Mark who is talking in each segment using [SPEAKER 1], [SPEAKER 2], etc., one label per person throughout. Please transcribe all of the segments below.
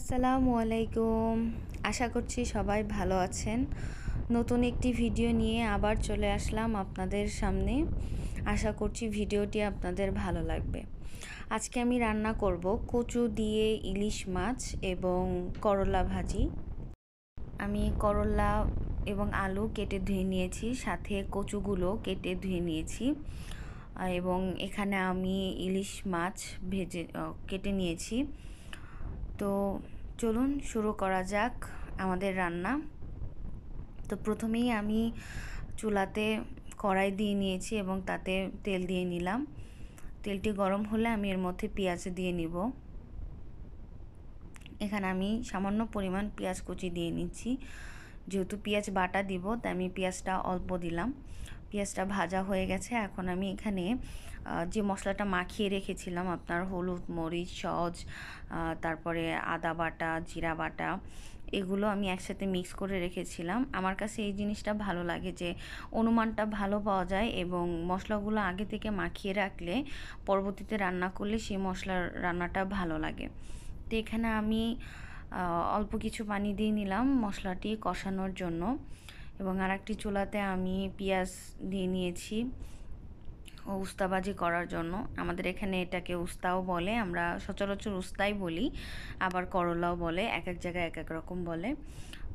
[SPEAKER 1] আসসালামু আলাইকুম। আশা করছি সবাই ভালো আছেন। নতুন একটি ভিডিও নিয়ে আবার চলে আসলাম আপনাদের সামনে। আশা করছি ভিডিওটি আপনাদের ভালো লাগবে। আজকে আমি রান্না করব কচু দিয়ে ইলিশ মাছ এবং করলা ভাজি। আমি করলা এবং আলু কেটে ধুয়ে নিয়েছি, সাথে কচুগুলো কেটে ধুয়ে নিয়েছি এবং এখানে আমি ইলিশ মাছ কেটে নিয়েছি। তো চলুন শুরু করা যাক আমাদের রান্না। তো প্রথমেই আমি চুলাতে কড়াই দিয়ে নিয়েছি এবং তাতে তেল দিয়ে নিলাম। তেলটি গরম হলে আমি এর মধ্যে পেঁয়াজ দিয়ে নিব। এখানে আমি সামান্য পরিমাণ পেঁয়াজ কুচি দিয়ে নিচ্ছি। যেহেতু পেঁয়াজ বাটা দিব তাই আমি পেঁয়াজটা অল্প দিলাম। পেঁয়াজটা ভাজা হয়ে গেছে। এখন আমি এখানে যে মশলাটা মাখিয়ে রেখেছিলাম, আপনার হলুদ, মরিচ, সস, তারপরে আদা বাটা, জিরা বাটা, এগুলো আমি একসাথে মিক্স করে রেখেছিলাম। আমার কাছে এই জিনিসটা ভালো লাগে যে অনুমানটা ভালো পাওয়া যায় এবং মশলাগুলো আগে থেকে মাখিয়ে রাখলে পরবর্তীতে রান্না করলে সেই মশলার রান্নাটা ভালো লাগে। তো এখানে আমি অল্প কিছু পানি দিয়ে নিলাম মশলাটি কষানোর জন্য এবং আরেকটি চুলাতে আমি পেঁয়াজ দিয়ে নিয়েছি উস্তাবাজি করার জন্য। আমাদের এখানে এটাকে উস্তাও বলে, আমরা সচরাচর উস্তাই বলি, আবার করলাও বলে, এক এক জায়গায় এক এক রকম বলে।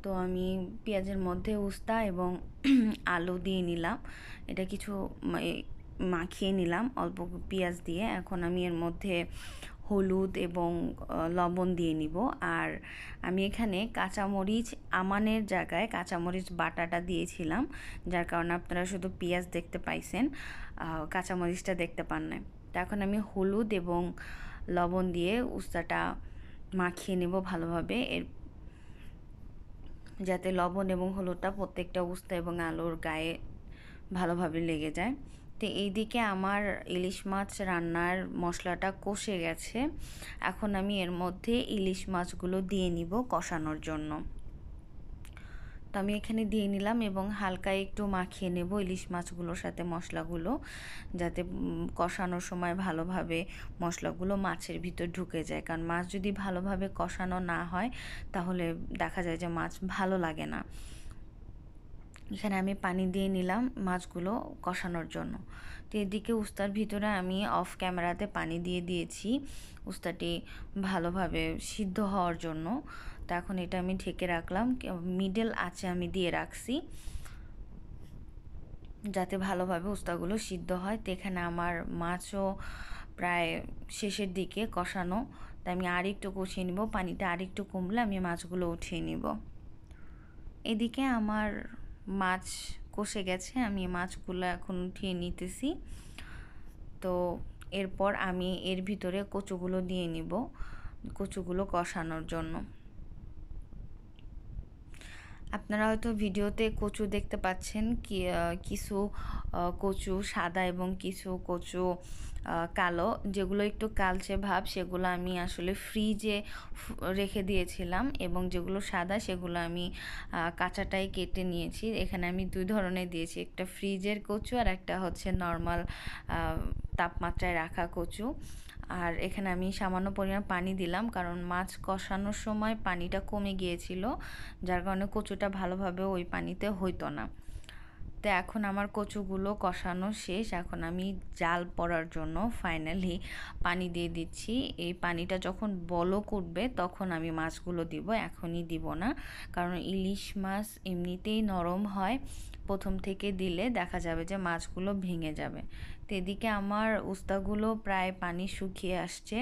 [SPEAKER 1] তো আমি পেঁয়াজের মধ্যে উস্তা এবং আলু দিয়ে নিলাম, এটা কিছু মাখিয়ে নিলাম অল্প পেঁয়াজ দিয়ে। এখন আমি এর মধ্যে হলুদ এবং লবণ দিয়ে নিব। আর আমি এখানে কাঁচামরিচ আমানের জায়গায় কাঁচামরিচ বাটাটা দিয়েছিলাম, যার কারণে আপনারা শুধু পেঁয়াজ দেখতে পাইছেন, কাঁচামরিচটা দেখতে পান না। তো এখন আমি হলুদ এবং লবণ দিয়ে উস্তাটা মাখিয়ে নেব ভালোভাবে, যাতে লবণ এবং হলুদটা প্রত্যেকটা উস্তা এবং আলুর গায়ে ভালোভাবে লেগে যায়। তো এইদিকে আমার ইলিশ মাছ রান্নার মশলাটা কষে গেছে। এখন আমি এর মধ্যে ইলিশ মাছগুলো দিয়ে নিব কষানোর জন্য। তো আমি এখানে দিয়ে নিলাম এবং হালকা একটু মাখিয়ে নেব ইলিশ মাছগুলোর সাথে মশলাগুলো, যাতে কষানোর সময় ভালোভাবে মশলাগুলো মাছের ভিতর ঢুকে যায়। কারণ মাছ যদি ভালোভাবে কষানো না হয় তাহলে দেখা যায় যে মাছ ভালো লাগে না। এখানে আমি পানি দিয়ে নিলাম মাছগুলো কষানোর জন্য। তো এদিকে উস্তার ভিতরে আমি অফ ক্যামেরাতে পানি দিয়ে দিয়েছি উস্তাটি ভালোভাবে সিদ্ধ হওয়ার জন্য। তো এখন এটা আমি ঢেকে রাখলাম, মিডল আঁচে আমি দিয়ে রাখছি যাতে ভালোভাবে উস্তাগুলো সিদ্ধ হয়। তো এখানে আমার মাছও প্রায় শেষের দিকে কষানো, তাই আমি আরেকটু কষিয়ে নিব। পানিটা আরেকটু কমলে আমি মাছগুলো উঠিয়ে নিব। এদিকে আমার মাছ কষে গেছে, আমি মাছগুলো এখন উঠিয়ে নিতেছি। তো এরপর আমি এর ভিতরে কচুগুলো দিয়ে নিব, কচুগুলো কষানোর জন্য। আপনারা হয়তো ভিডিওতে কচু দেখতে পাচ্ছেন, কিছু কচু সাদা এবং কিছু কচু কালো, যেগুলো একটু কালচে ভাব সেগুলো আমি আসলে ফ্রিজে রেখে দিয়েছিলাম এবং যেগুলো সাদা সেগুলো আমি কাঁচাটাই কেটে নিয়েছি। এখানে আমি দুই ধরনের দিয়েছি, একটা ফ্রিজের কচু আর একটা হচ্ছে নর্মাল তাপমাত্রায় রাখা কচু। আর এখানে আমি সামান্য পরিমাণ পানি দিলাম, কারণ মাছ কষানোর সময় পানিটা কমে গিয়েছিল, যার কারণে কচুটা ভালোভাবে ওই পানিতে হইতো না। তো এখন আমার কচুগুলো কষানো শেষ। এখন আমি জাল পড়ার জন্য ফাইনালি পানি দিয়ে দিচ্ছি। এই পানিটা যখন বলক উঠবে তখন আমি মাছগুলো দিব, এখনই দিব না, কারণ ইলিশ মাছ এমনিতেই নরম হয়, প্রথম থেকে দিলে দেখা যাবে যে মাছগুলো ভেঙে যাবে। তো এদিকে আমার উস্তাগুলো প্রায় পানি শুকিয়ে আসছে,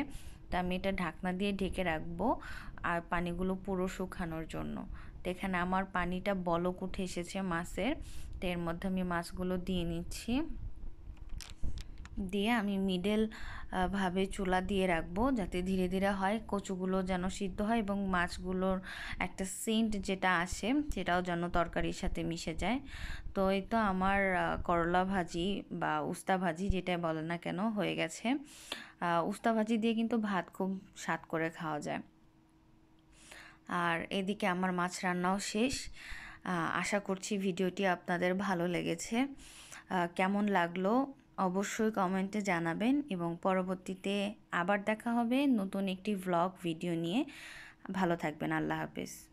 [SPEAKER 1] তো আমি এটা ঢাকনা দিয়ে ঢেকে রাখবো আর পানিগুলো পুরো শুকানোর জন্য। তো এখানে আমার পানিটা বলক উঠে এসেছে মাছের। তো এর মধ্যে আমি মাছগুলো দিয়ে নিচ্ছি, দিয়ে আমি মিডল ভাবে চুলা দিয়ে রাখবো, যাতে ধীরে ধীরে হয়, কচুগুলো যেন সিদ্ধ হয় এবং মাছগুলোর একটা সেন্ট যেটা আসে সেটাও যেন তরকারির সাথে মিশে যায়। তো এই তো আমার করলা ভাজি বা উস্তা ভাজি যেটাই বলে না কেন হয়ে গেছে। উস্তা ভাজি দিয়ে কিন্তু ভাত খুব স্বাদ করে খাওয়া যায়। আর এদিকে আমার মাছ রান্নাও শেষ। আশা করছি ভিডিওটি আপনাদের ভালো লেগেছে। কেমন লাগলো অবশ্যই কমেন্টে জানাবেন এবং পরবর্তীতে আবার দেখা হবে নতুন একটি ভ্লগ ভিডিও নিয়ে। ভালো থাকবেন। আল্লাহ হাফেজ।